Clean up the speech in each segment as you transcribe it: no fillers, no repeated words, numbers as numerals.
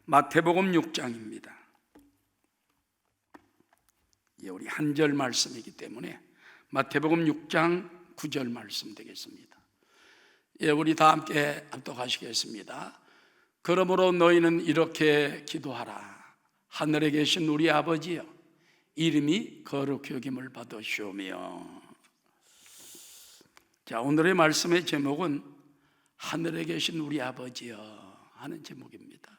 마태복음 6장입니다. 우리 한 절 말씀이기 때문에 마태복음 6장 9절 말씀 되겠습니다. 우리 다 함께 합독하시겠습니다. 그러므로 너희는 이렇게 기도하라. 하늘에 계신 우리 아버지여, 이름이 거룩히 여김을 받으시오며. 자, 오늘의 말씀의 제목은 하늘에 계신 우리 아버지여 하는 제목입니다.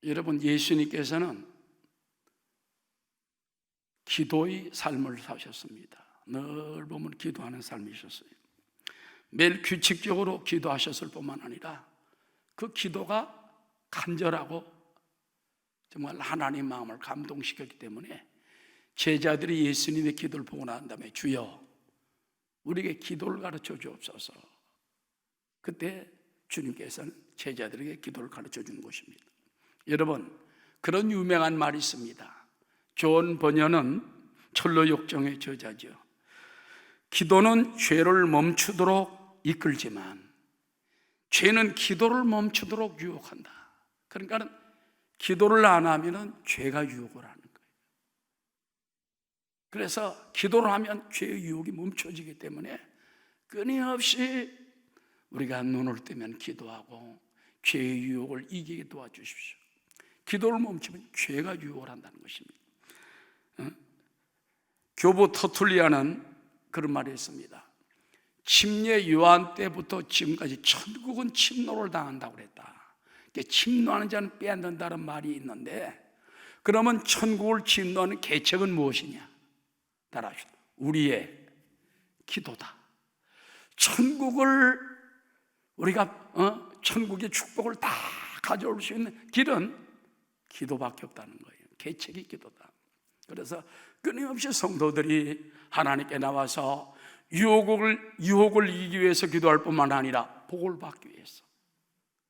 여러분, 예수님께서는 기도의 삶을 사셨습니다. 늘 보면 기도하는 삶이셨어요. 매일 규칙적으로 기도하셨을 뿐만 아니라 그 기도가 간절하고 정말 하나님 마음을 감동시켰기 때문에 제자들이 예수님의 기도를 보고 난 다음에 주여 우리에게 기도를 가르쳐 주옵소서. 그때 주님께서는 제자들에게 기도를 가르쳐 준 것입니다. 여러분, 그런 유명한 말이 있습니다. 존 버녀는 철로 역정의 저자죠. 기도는 죄를 멈추도록 이끌지만 죄는 기도를 멈추도록 유혹한다. 그러니까 기도를 안 하면 죄가 유혹을 하는 거예요. 그래서 기도를 하면 죄의 유혹이 멈춰지기 때문에 끊임없이 우리가 눈을 뜨면 기도하고 죄의 유혹을 이기게 도와주십시오. 기도를 멈추면 죄가 유혹을 한다는 것입니다. 교부 터툴리아는 그런 말이 있습니다. 침례 요한 때부터 지금까지 천국은 침노를 당한다고 그랬다. 침노하는 자는 빼앗는다는 말이 있는데, 그러면 천국을 침노하는 계책은 무엇이냐? 따라하시오. 우리의 기도다. 천국을 우리가 천국의 축복을 다 가져올 수 있는 길은 기도밖에 없다는 거예요. 계책이 기도다. 그래서 끊임없이 성도들이 하나님께 나와서 유혹을 이기기 위해서 기도할 뿐만 아니라 복을 받기 위해서,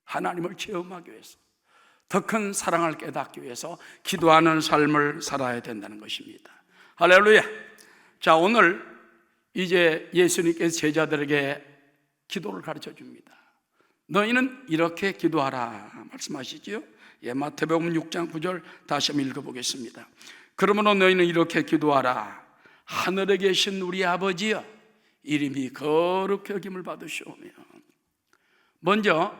하나님을 체험하기 위해서, 더 큰 사랑을 깨닫기 위해서 기도하는 삶을 살아야 된다는 것입니다. 할렐루야. 자, 오늘 이제 예수님께서 제자들에게 기도를 가르쳐 줍니다. 너희는 이렇게 기도하라 말씀하시지요. 마태복음 6장 9절 다시 한번 읽어보겠습니다. 그러므로 너희는 이렇게 기도하라. 하늘에 계신 우리 아버지여, 이름이 거룩히 여김을 받으시오며. 먼저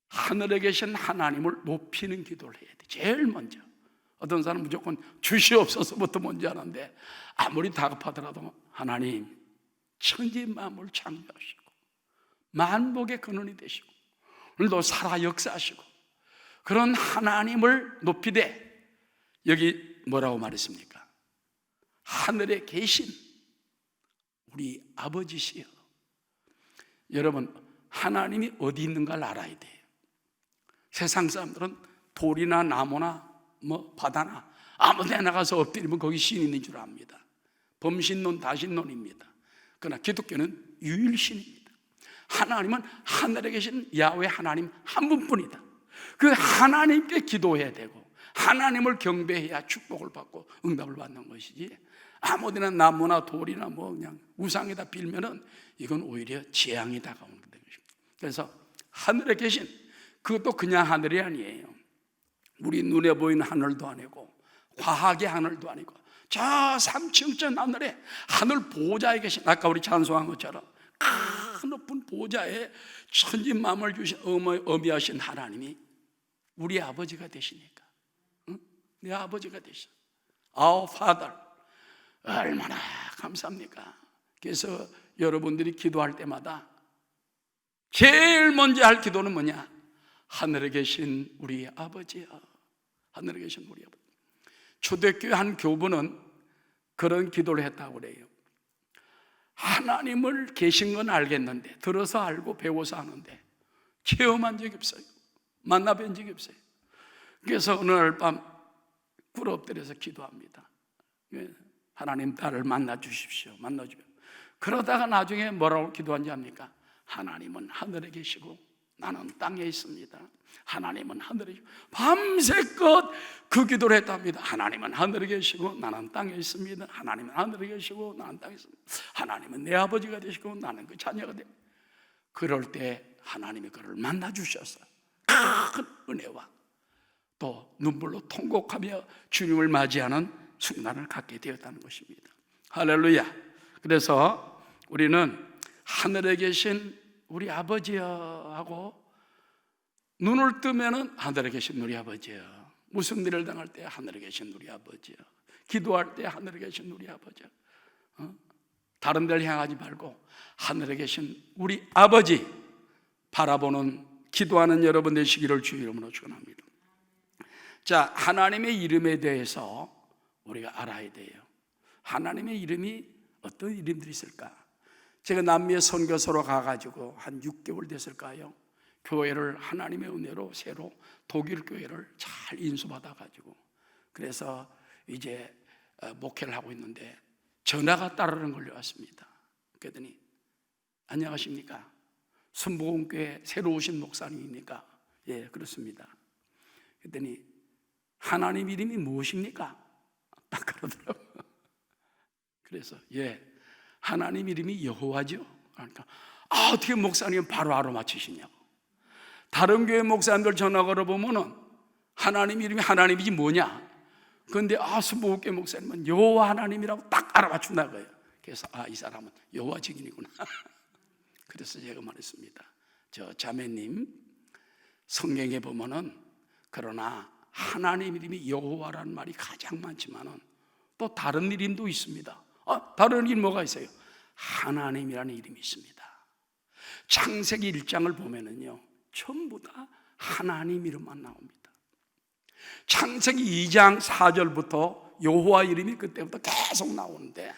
하늘에 계신 하나님을 높이는 기도를 해야 돼. 제일 먼저. 어떤 사람은 무조건 주시옵소서부터 먼저 하는데, 아무리 다급하더라도 하나님, 천지 만물을 창조하시고 만복의 근원이 되시고 오늘도 살아 역사하시고 그런 하나님을 높이되, 여기 뭐라고 말했습니까? 하늘에 계신 우리 아버지시여. 여러분, 하나님이 어디 있는가를 알아야 돼요. 세상 사람들은 돌이나 나무나 바다나 아무 데나 가서 엎드리면 거기 신이 있는 줄 압니다. 범신론, 다신론입니다. 그러나 기독교는 유일신입니다. 하나님은 하늘에 계신 야훼 하나님 한 분뿐이다. 그 하나님께 기도해야 되고 하나님을 경배해야 축복을 받고 응답을 받는 것이지, 아무데나 나무나 돌이나 그냥 우상에다 빌면은 이건 오히려 재앙이 다가오는 것입니다. 그래서 하늘에 계신, 그것도 그냥 하늘이 아니에요. 우리 눈에 보이는 하늘도 아니고 과학의 하늘도 아니고 저 3층 하늘에 하늘 보좌에 계신, 아까 우리 찬송한 것처럼 큰 높은 보좌에 천지 만물을 주신 어미하신 하나님이 우리 아버지가 되시니까, 내 아버지가 되셔. Our Father. 얼마나 감사합니까? 그래서 여러분들이 기도할 때마다 제일 먼저 할 기도는 뭐냐? 하늘에 계신 우리 아버지야. 하늘에 계신 우리 아버지. 초대교회 한 교부는 그런 기도를 했다고 그래요. 하나님을 계신 건 알겠는데, 들어서 알고 배워서 아는데 체험한 적이 없어요. 만나뵌 적이 없어요. 그래서 어느 날 밤 꿇어 엎드려서 기도합니다. 하나님, 나를 만나 주십시오. 만나 주십시오. 그러다가 나중에 뭐라고 기도한지 압니까? 하나님은 하늘에 계시고 나는 땅에 있습니다. 하나님은 하늘에 계시고, 밤새껏 그 기도를 했답니다. 하나님은 하늘에 계시고 나는 땅에 있습니다. 하나님은 하늘에 계시고 나는 땅에 있습니다. 하나님은 내 아버지가 되시고 나는 그 자녀가 됩니다. 그럴 때 하나님이 그를 만나 주셨어요. 큰 은혜와 또 눈물로 통곡하며 주님을 맞이하는 순간을 갖게 되었다는 것입니다. 할렐루야. 그래서 우리는 하늘에 계신 우리 아버지여 하고, 눈을 뜨면은 하늘에 계신 우리 아버지여, 무슨 일을 당할 때 하늘에 계신 우리 아버지여, 기도할 때 하늘에 계신 우리 아버지여, 다른 데를 향하지 말고 하늘에 계신 우리 아버지 바라보는 기도하는 여러분 되시기를 주 이름으로 축원합니다. 자, 하나님의 이름에 대해서 우리가 알아야 돼요. 하나님의 이름이 어떤 이름들이 있을까? 제가 남미에 선교소로 가가지고 한 6개월 됐을까요? 교회를 하나님의 은혜로 새로 독일 교회를 잘 인수받아가지고, 그래서 이제 목회를 하고 있는데 전화가 따르는 걸려왔습니다. 그랬더니 안녕하십니까? 순복음교회 새로 오신 목사님입니까? 예, 그렇습니다. 그랬더니 하나님 이름이 무엇입니까? 딱 그러더라고요. 그래서 예, 하나님 이름이 여호와죠. 그러니까 어떻게 목사님 바로 알아맞히시냐고. 다른 교회 목사님들 전화 걸어보면은 하나님 이름이 하나님이지 뭐냐. 그런데 순복음교회 목사님은 여호와 하나님이라고 딱 알아맞춘다고요. 그래서 이 사람은 여호와 증인이구나. 그래서 제가 말했습니다. 저 자매님, 성경에 보면은 그러나 하나님 이름이 여호와라는 말이 가장 많지만은 또 다른 이름도 있습니다. 다른 이름 뭐가 있어요? 하나님이라는 이름이 있습니다. 창세기 1장을 보면은요, 전부 다 하나님 이름만 나옵니다. 창세기 2장 4절부터 여호와 이름이 그때부터 계속 나오는데,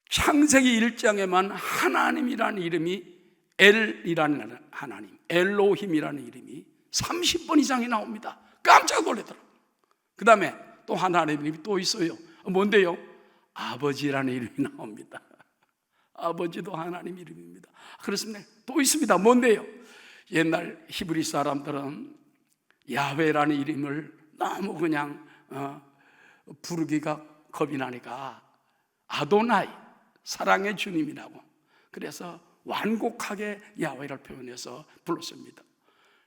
창세기 1장에만 하나님이라는 이름이 엘이라는 하나님, 엘로힘이라는 이름이 30번 이상이 나옵니다. 깜짝 놀라더라고요. 그 다음에 또 하나님 이름이 또 있어요. 뭔데요? 아버지라는 이름이 나옵니다. 아버지도 하나님 이름입니다. 그렇습니다. 또 있습니다. 뭔데요? 옛날 히브리 사람들은 야훼라는 이름을 너무 그냥 부르기가 겁이 나니까 아도나이, 사랑의 주님이라고, 그래서 완곡하게 야훼를 표현해서 불렀습니다.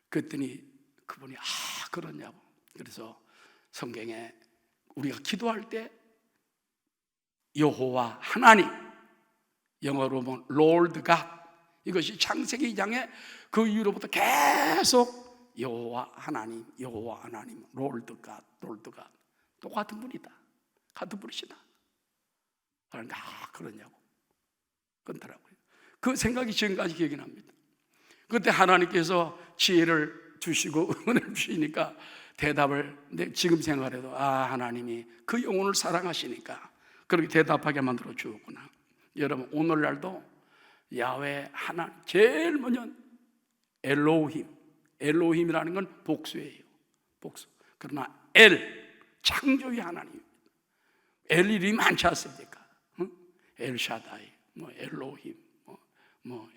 그랬더니 그분이 그러냐고. 그래서 성경에 우리가 기도할 때 여호와 하나님, 영어로 보면 Lord God, 이것이 창세기 2장에 그 이후로부터 계속 여호와 하나님, 여호와 하나님, Lord God, Lord God, 똑같은 분이다, 같은 분이시다. 그러니까 그러냐고 그러더라고요. 그 생각이 지금까지 기억이 납니다. 그때 하나님께서 지혜를 주시고 은혜를 주시니까 대답을 지금 생각해도 하나님이 그 영혼을 사랑하시니까 그렇게 대답하게 만들어 주었구나. 여러분, 오늘날도 야훼 하나님, 제일 먼저 엘로힘이라는 건 복수예요. 복수. 그러나 창조의 하나님, 엘 이름이 많지 않습니까? 엘샤다이, 엘로힘,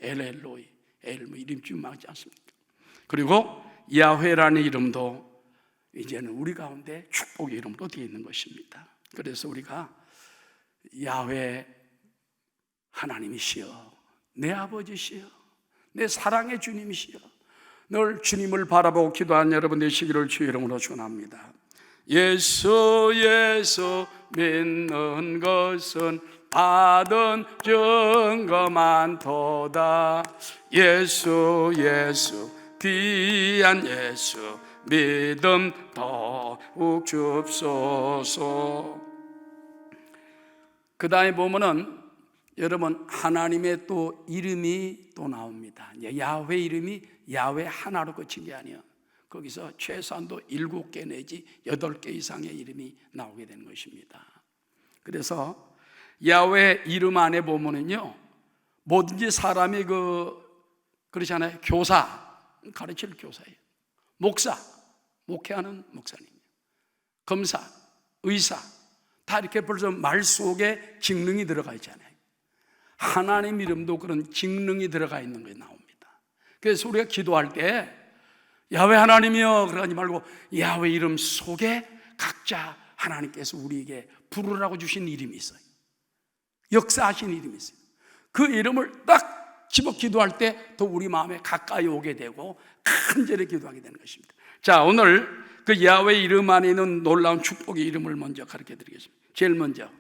엘로이, 이름 좀 많지 않습니까? 그리고 야훼라는 이름도 이제는 우리 가운데 축복의 이름으로 되어 있는 것입니다. 그래서 우리가 야훼 하나님이시여, 내 아버지시여, 내 사랑의 주님이시여, 늘 주님을 바라보고 기도하는 여러분 되시기를 주의 이름으로 축원합니다. 예수 믿는 것은 받은 증거 많도다. 예수 귀한 예수 믿음 더욱 줍소서. 그 다음에 보면은 여러분, 하나님의 또 이름이 또 나옵니다. 야훼 이름이 야훼 하나로 그친 게 아니에요. 거기서 최소한도 7개 내지 8개 이상의 이름이 나오게 되는 것입니다. 그래서 야훼 이름 안에 보면은요, 뭐든지 사람이 그렇잖아요. 교사, 가르칠 교사예요. 목사, 목회하는 목사님, 검사, 의사, 다 이렇게 벌써 말 속에 직능이 들어가 있잖아요. 하나님 이름도 그런 직능이 들어가 있는 게 나옵니다. 그래서 우리가 기도할 때 야훼 하나님이여 그러지 말고 야훼 이름 속에 각자 하나님께서 우리에게 부르라고 주신 이름이 있어요. 역사하신 이름이 있어요. 그 이름을 딱 집어 기도할 때 더 우리 마음에 가까이 오게 되고 간절히 기도하게 되는 것입니다. 자, 오늘 그 야훼 이름 안에 있는 놀라운 축복의 이름을 먼저 가르쳐 드리겠습니다. 제일 먼저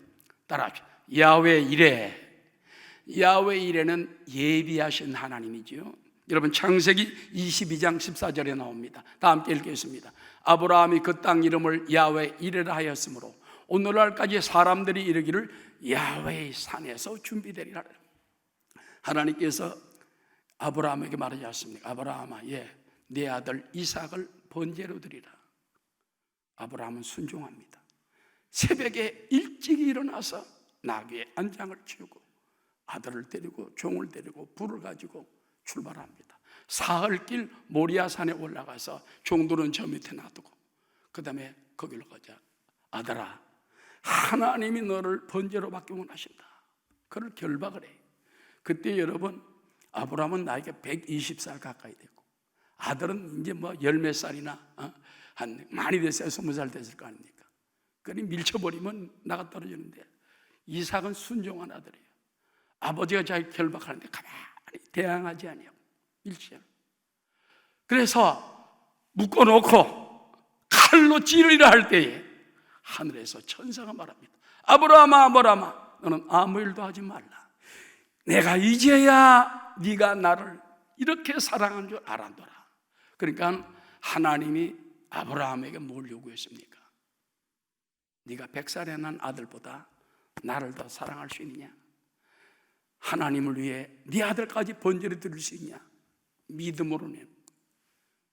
따라하십시오. 야훼 이레. 야훼 이레는 예비하신 하나님이지요. 여러분 창세기 22장 14절에 나옵니다. 다 함께 읽겠습니다. 아브라함이 그 땅 이름을 야훼 이레라 하였으므로 오늘날까지 사람들이 이르기를 야훼의 산에서 준비되리라. 하나님께서 아브라함에게 말하지 않습니까? 아브라함아, 내 아들 이삭을 번제로 드리라. 아브라함은 순종합니다. 새벽에 일찍 일어나서 나귀의 안장을 치우고 아들을 데리고 종을 데리고 불을 가지고 출발합니다. 사흘길 모리아산에 올라가서 종들은 저 밑에 놔두고 그 다음에 거기로 가자. 아들아, 하나님이 너를 번제로 받기 원하신다. 그를 결박을 해. 그때 여러분 아브라함은 나이가 120살 가까이 됐고 아들은 이제 뭐 열 몇 살이나 한 많이 됐어야 20살 됐을 거 아닙니까? 그러니 밀쳐버리면 나가 떨어지는데 이삭은 순종한 아들이에요. 아버지가 자기 결박하는데 가만히 대항하지 아니하고 밀치잖아요. 그래서 묶어놓고 칼로 찌르리라 할 때에 하늘에서 천사가 말합니다. 아브라함아, 아브라함아, 너는 아무 일도 하지 말라. 내가 이제야 네가 나를 이렇게 사랑한 줄 알았노라. 그러니까 하나님이 아브라함에게 뭘 요구했습니까? 네가 100살에 난 아들보다 나를 더 사랑할 수 있느냐? 하나님을 위해 네 아들까지 번제를 드릴 수 있냐? 믿음으로는.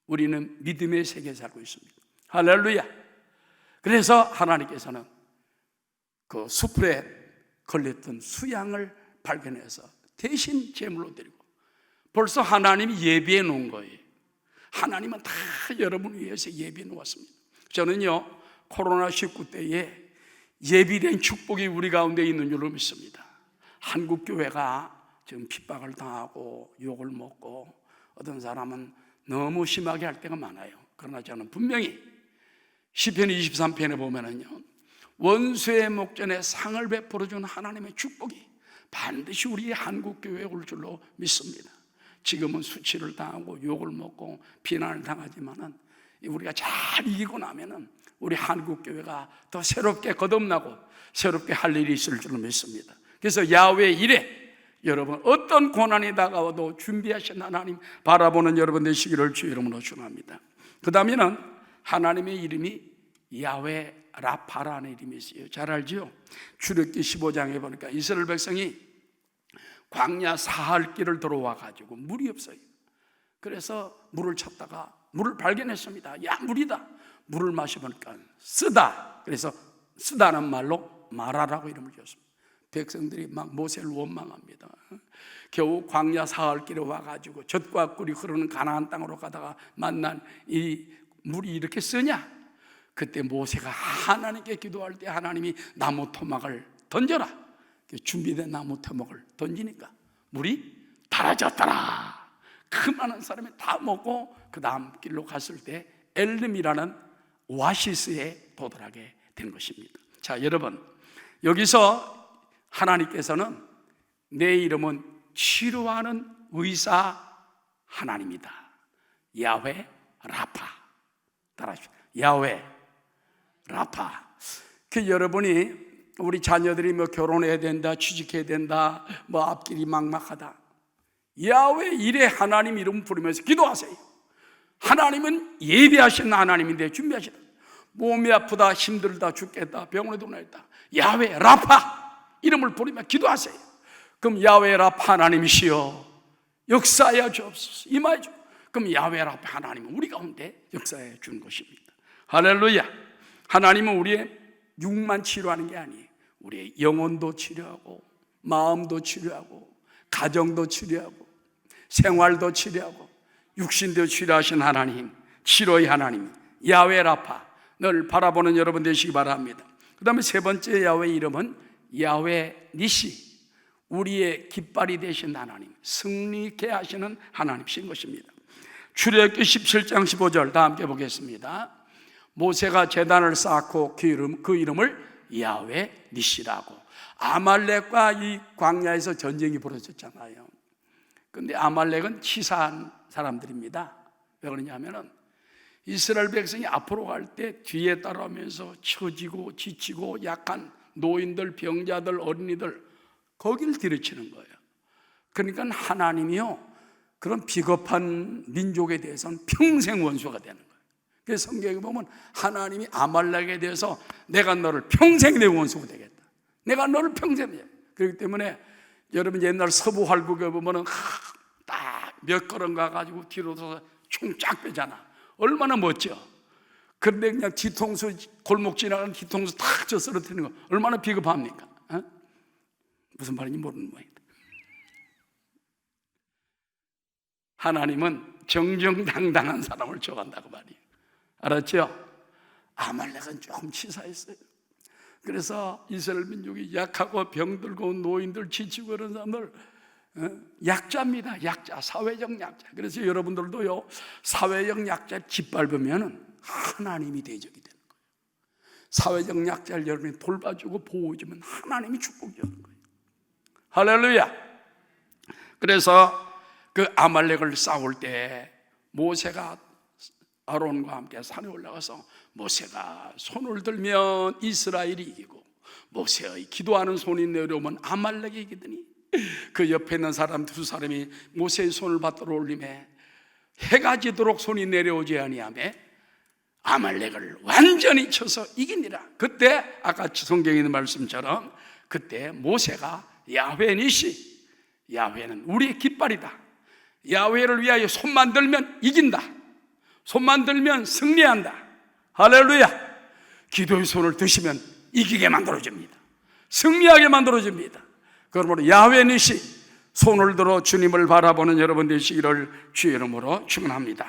우리는 믿음의 세계에 살고 있습니다. 할렐루야. 그래서 하나님께서는 그 숯불에 걸렸던 수양을 발견해서 대신 제물로 드리고, 벌써 하나님이 예비해 놓은 거예요. 하나님은 다 여러분을 위해서 예비해 놓았습니다. 저는요, 코로나19 때에 예비된 축복이 우리 가운데 있는 줄로 믿습니다. 한국교회가 지금 핍박을 당하고 욕을 먹고 어떤 사람은 너무 심하게 할 때가 많아요. 그러나 저는 분명히 시편 23편에 보면은요, 원수의 목전에 상을 베풀어준 하나님의 축복이 반드시 우리 한국교회에 올 줄로 믿습니다. 지금은 수치를 당하고 욕을 먹고 비난을 당하지만은 우리가 잘 이기고 나면은 우리 한국교회가 더 새롭게 거듭나고 새롭게 할 일이 있을 줄로 믿습니다. 그래서 야훼 이레, 여러분 어떤 고난이 다가와도 준비하신 하나님 바라보는 여러분 되시기를 주 이름으로 축원합니다. 그 다음에는 하나님의 이름이 야훼 라파라는 이름이 있어요. 잘 알죠? 출애굽기 15장에 보니까 이스라엘 백성이 광야 사흘길을 들어와 가지고 물이 없어요. 그래서 물을 찾다가 물을 발견했습니다. 야, 물이다. 물을 마셔보니까 쓰다. 그래서 쓰다는 말로 마라라고 이름을 지었습니다. 백성들이 막 모세를 원망합니다. 겨우 광야 사흘길에 와가지고 젖과 꿀이 흐르는 가나안 땅으로 가다가 만난 이 물이 이렇게 쓰냐? 그때 모세가 하나님께 기도할 때 하나님이 나무 토막을 던져라. 준비된 나무 토막을 던지니까 물이 달아졌더라. 그 많은 사람이 다 먹고 그 다음 길로 갔을 때 엘림이라는 오아시스에 도달하게 된 것입니다. 자, 여러분, 여기서 하나님께서는 내 이름은 치료하는 의사 하나님이다. 야훼 라파. 따라하십시오. 야훼 라파. 그 여러분이 우리 자녀들이 뭐 결혼해야 된다, 취직해야 된다, 뭐 앞길이 막막하다, 야훼 이레 하나님 이름 부르면서 기도하세요. 하나님은 예비하신 하나님인데 준비하시다. 몸이 아프다, 힘들다, 죽겠다, 병원에 도나있다, 야훼 라파 이름을 부르며 기도하세요. 그럼 야훼 라파 하나님이시여 역사하여 주옵소서, 임하여 주. 그럼 야훼 라파 하나님은 우리 가운데 역사해 주는 것입니다. 할렐루야. 하나님은 우리의 육만 치료하는 게 아니에요. 우리의 영혼도 치료하고 마음도 치료하고 가정도 치료하고 생활도 치료하고 육신도 치료하신 하나님, 치료의 하나님 야훼 라파, 늘 바라보는 여러분 되시기 바랍니다. 그 다음에 세 번째 야훼 이름은 야훼 니시, 우리의 깃발이 되신 하나님, 승리케 하시는 하나님이신 것입니다. 출애굽기 17장 15절 다 함께 보겠습니다. 모세가 제단을 쌓고 그 이름을 야훼 니시라고. 아말렉과 이 광야에서 전쟁이 벌어졌잖아요. 근데 아말렉은 치사한 사람들입니다. 왜 그러냐면은 이스라엘 백성이 앞으로 갈 때 뒤에 따라오면서 처지고 지치고 약한 노인들, 병자들, 어린이들 거기를 들이치는 거예요. 그러니까 하나님이요, 그런 비겁한 민족에 대해서는 평생 원수가 되는 거예요. 그래서 성경에 보면 하나님이 아말렉에 대해서 내가 너를 평생 내 원수가 되겠다, 내가 너를 평생 되겠다. 그렇기 때문에 여러분 옛날 서부 활국에 보면은 딱 몇 걸음 가가지고 뒤로 서서 총 쫙 빼잖아. 얼마나 멋져. 그런데 그냥 뒤통수, 골목 지나가는 뒤통수 탁 쳐 쓰러뜨리는 거 얼마나 비겁합니까? 어? 무슨 말인지 모르는 모양이다. 하나님은 정정당당한 사람을 좋아한다고 말이에요. 알았죠? 아말렉은 조금 치사했어요. 그래서 이스라엘 민족이 약하고 병들고 노인들, 지치고 그런 사람들 약자입니다. 약자, 사회적 약자. 그래서 여러분들도요, 사회적 약자 짓밟으면 하나님이 대적이 되는 거예요. 사회적 약자를 여러분이 돌봐주고 보호해주면 하나님이 축복 주는 거예요. 할렐루야. 그래서 그 아말렉을 싸울 때 모세가 아론과 함께 산에 올라가서 모세가 손을 들면 이스라엘이 이기고 모세의 기도하는 손이 내려오면 아말렉이 이기더니 그 옆에 있는 사람 두 사람이 모세의 손을 받들어 올림에 해가 지도록 손이 내려오지 아니하며 아말렉을 완전히 쳐서 이기니라. 그때 아까 성경에 있는 말씀처럼 그때 모세가 야훼 니시, 야훼는 우리의 깃발이다, 야훼를 위하여 손만 들면 이긴다, 손만 들면 승리한다. 할렐루야. 기도의 손을 드시면 이기게 만들어줍니다. 승리하게 만들어줍니다. 그러므로 야훼 니시, 손을 들어 주님을 바라보는 여러분 되시기를 주의 이름으로 축원합니다.